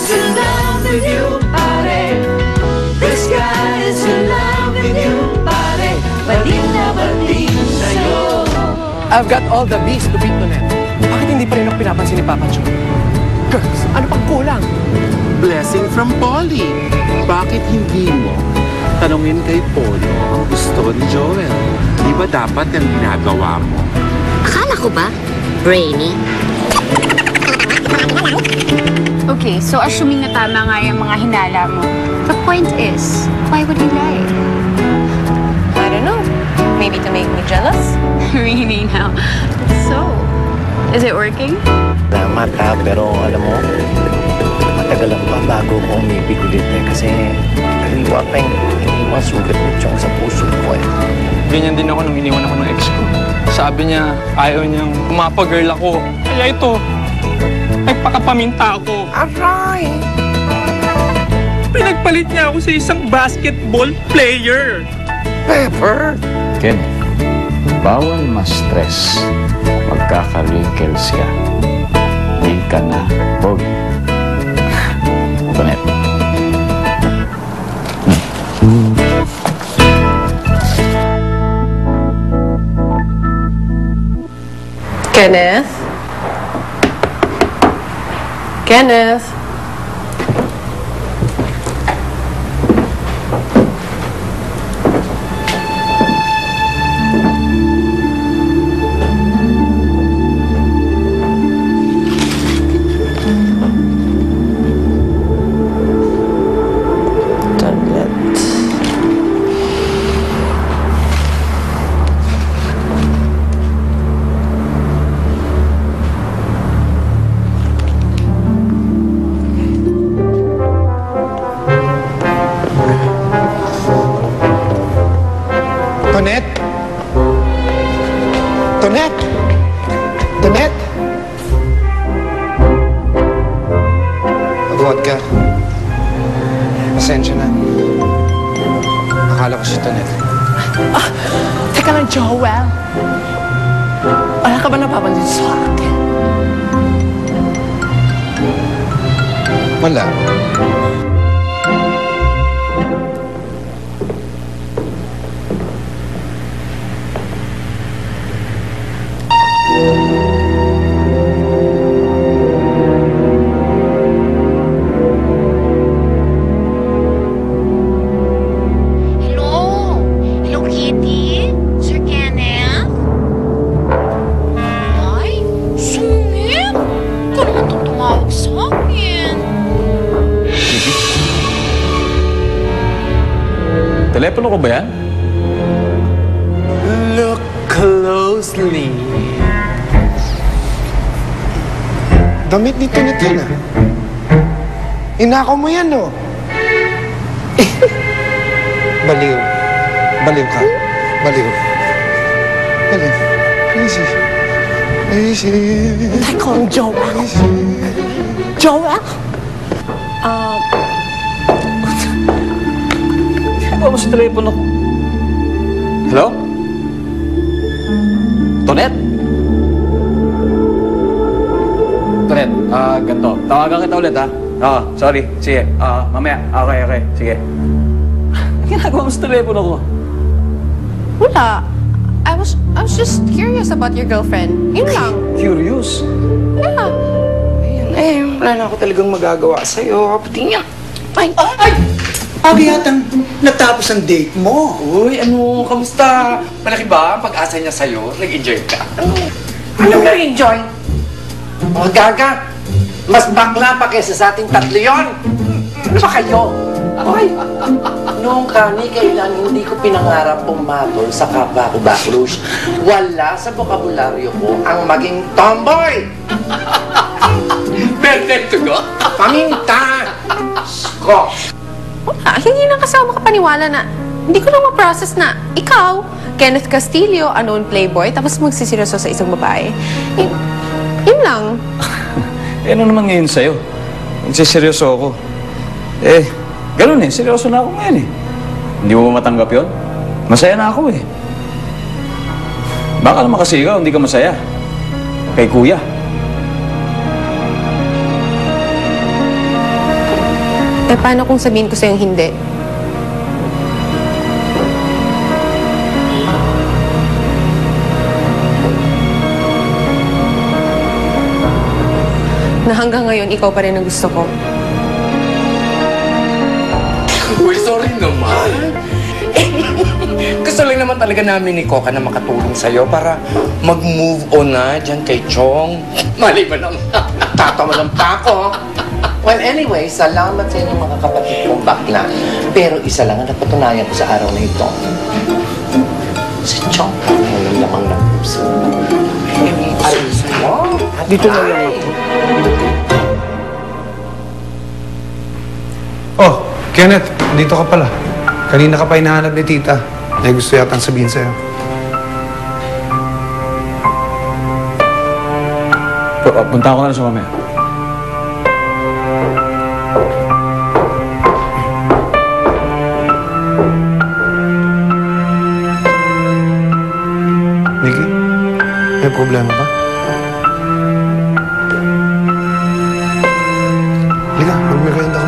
is in love with you, pare. This guy is in love with you, pare. Bading na bading sa'yo. I've got all the B's to beat Tonet. Bakit hindi pa rin ako pinapansin ni Papa Joe? Girls, ano pang kulang? Blessing from Polly. Bakit hindi mo tanungin kay Polo ang gusto ni Joel? Di ba dapat yung ginagawa mo? Akala ko ba? Brainy? Okay, so assuming na tama nga yung mga hinala mo, the point is, why would he lie? I don't know. Maybe to make me jealous? Really now? So, is it working? Salamat ha, pero alam mo, matagal lang pa bago ko umibig ulit eh. Kasi kaliwa pa yung iniwan sugat ni Chong sa puso ko eh. Ganyan din ako nung iniwan ako ng ex ko. Sabi niya, ayaw niyang umapa-girl ako. Kaya ito, nagpakapaminta ako. Aray! Pinagpalit niya ako sa isang basketball player. Pepper! Ken, bawal ma-stress. Magkaka-wrinkles siya. Hindi ka na, Bog. Tonet. Kenneth? Kenneth? Tonet? Tonet? Tonet? Magwag ka. Pasensya na. Akala ko si Tonet. Teka lang, Joel. Wala ka ba napapansin sa akin? Wala. Telepono ko ba yan? Look closely. Damit ni Tonet yan ah. Inakaw mo yan oh. Baliw. Baliw ka. Baliw. Baliw. Easy. Easy. Teka lang, Joel. Easy. Joel? Ano ba sa telepono ko? Hello? Tonet? Tonet, ganito. Tawagan kita ulit, ha? Oo, sorry. Sige, mamaya. Okay. Sige. Ano ginagawa mo sa telepono ko? Wala. I was just curious about your girlfriend. Yun lang. Curious? Yeah. Eh, wala na ako talagang magagawa sa'yo. Pati nga. Ay! Aga yatang natapos ang date mo. Uy, ano? Kamusta? Malaki ba ang pag-asa niya sa'yo? Nag-enjoy ka? Anong nag-enjoy? O, gaga! Mas bakla pa kaysa sa ating tatlo yun! Ano ba kayo? Ay! Noong kailan hindi ko pinangarap pumatol sa kapwa ko baklush. Wala sa bokabularyo ko ang maging tomboy! Berde to go? Paminta! Sko! Wala. Hindi na kasi ako makapaniwala na hindi ko lang ma-process na ikaw, Kenneth Castillo, unknown playboy, tapos magsiseryoso sa isang babae. Yun lang. Eh, ano naman ngayon sa'yo? Nagsiseryoso ako. Eh, ganun eh. Seryoso na ako ngayon eh. Hindi mo ba matanggap yun? Masaya na ako eh. Baka naman kasi ikaw, hindi ka masaya. Kay kuya. Eh, paano kung sabihin ko sa'yong hindi? Na hanggang ngayon, ikaw pa rin ang gusto ko. Uy, sorry naman. Gusto lang naman talaga namin ni Coca na makatulong sa'yo para mag-move on na dyan kay Chong. Mali ba naman? Tatawa lang pa ako. Well, anyway, salamat sa inyong mga kapatid kong bakla. Pero isa lang ang napatunayan ko sa araw na ito. Si Chong, walang lamang ng puso. Alis mo? Dito na lang ako. Oh, Kenneth, dito ka pala. Kanina ka pa hinahanap ni Tita. May gusto yatang sabihin sa'yo. Punta ko na sa mamaya. Nikki, may problema ba? Halika, magmerienda ka